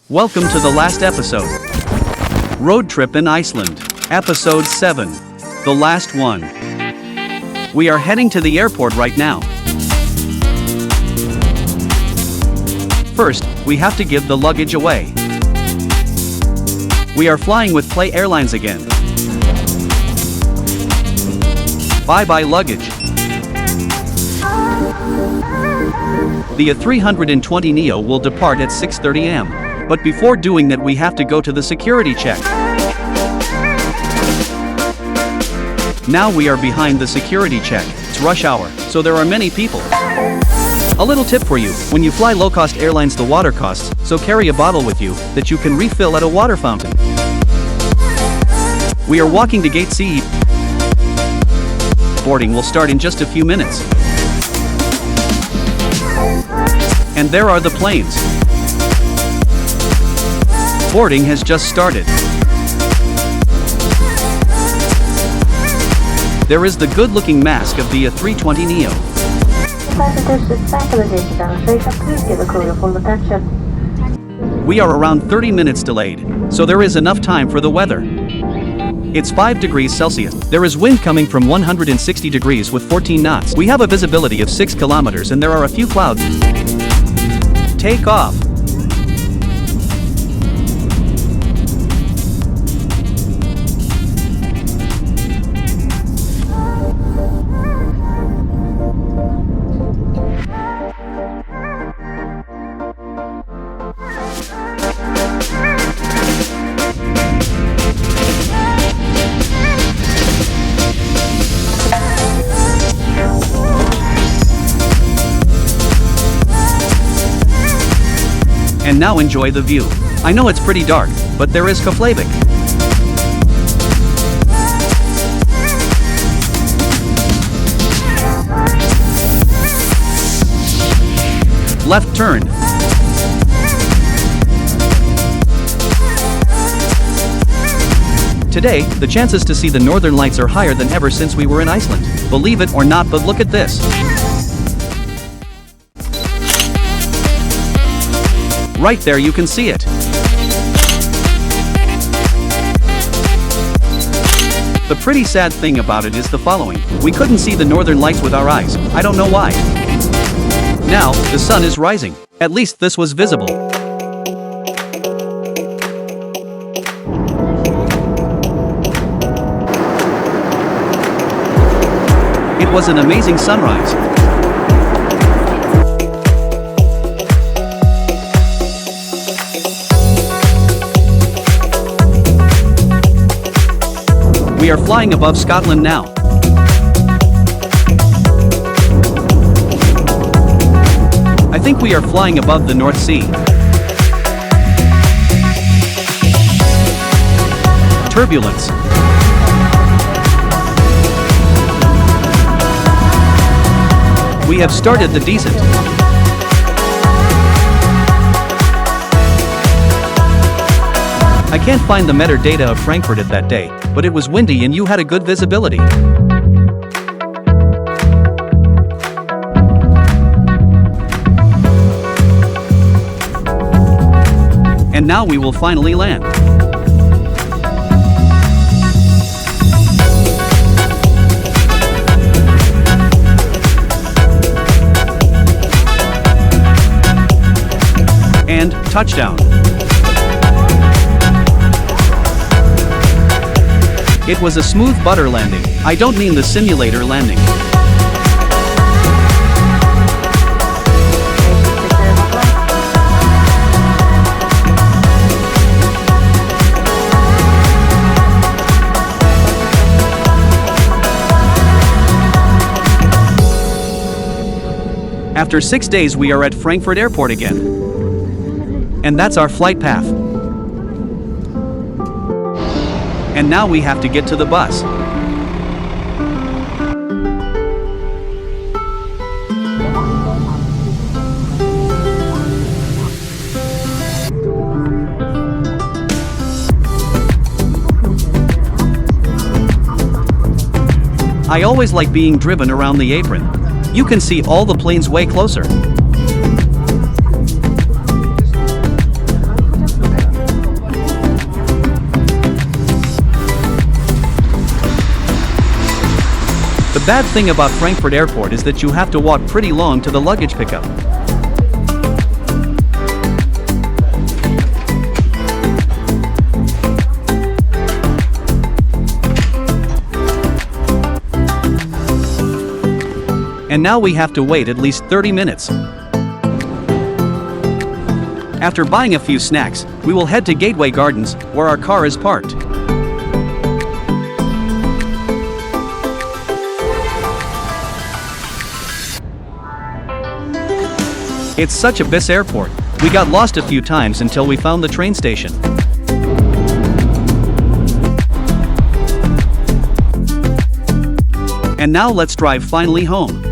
Welcome to the last episode. Road Trip in Iceland, Episode 7. The last one. We are heading to the airport right now. First, we have to give the luggage away. We are flying with playairlines again. Bye-bye luggage. The A320 Neo will depart at 6:30 am. But before doing that we have to go to the security check. Now we are behind the security check. It's rush hour, so there are many people. A little tip for you, when you fly low-cost airlines the water costs, so carry a bottle with you, that you can refill at a water fountain. We are walking to Gate C. Boarding will start in just a few minutes. And there are the planes. Boarding has just started. There is the good-looking mask of the A320 Neo. We are around 30 minutes delayed, so there is enough time for the weather. It's 5 degrees Celsius. There is wind coming from 160 degrees with 14 knots. We have a visibility of 6 kilometers and there are a few clouds. Take off. And now enjoy the view. I know it's pretty dark, but there is Keflavik. Left turn. Today, the chances to see the northern lights are higher than ever since we were in Iceland. Believe it or not, but look at this. Right there you can see it. The pretty sad thing about it is the following. We couldn't see the northern lights with our eyes. I don't know why. Now, the sun is rising. At least this was visible. It was an amazing sunrise. We are flying above Scotland now. I think we are flying above the North Sea. Turbulence. We have started the descent. I can't find the metadata of Frankfurt at that day, but it was windy and you had a good visibility. And now we will finally land. And touchdown. It was a smooth butter landing. I don't mean the simulator landing. After 6 days we are at Frankfurt Airport again. And that's our flight path. And now we have to get to the bus. I always like being driven around the apron. You can see all the planes way closer. bad thing about Frankfurt Airport is that you have to walk pretty long to the luggage pickup. And now we have to wait at least 30 minutes. After buying a few snacks, we will head to Gateway Gardens, where our car is parked. It's such a busy airport. We got lost a few times until we found the train station. And now let's drive finally home.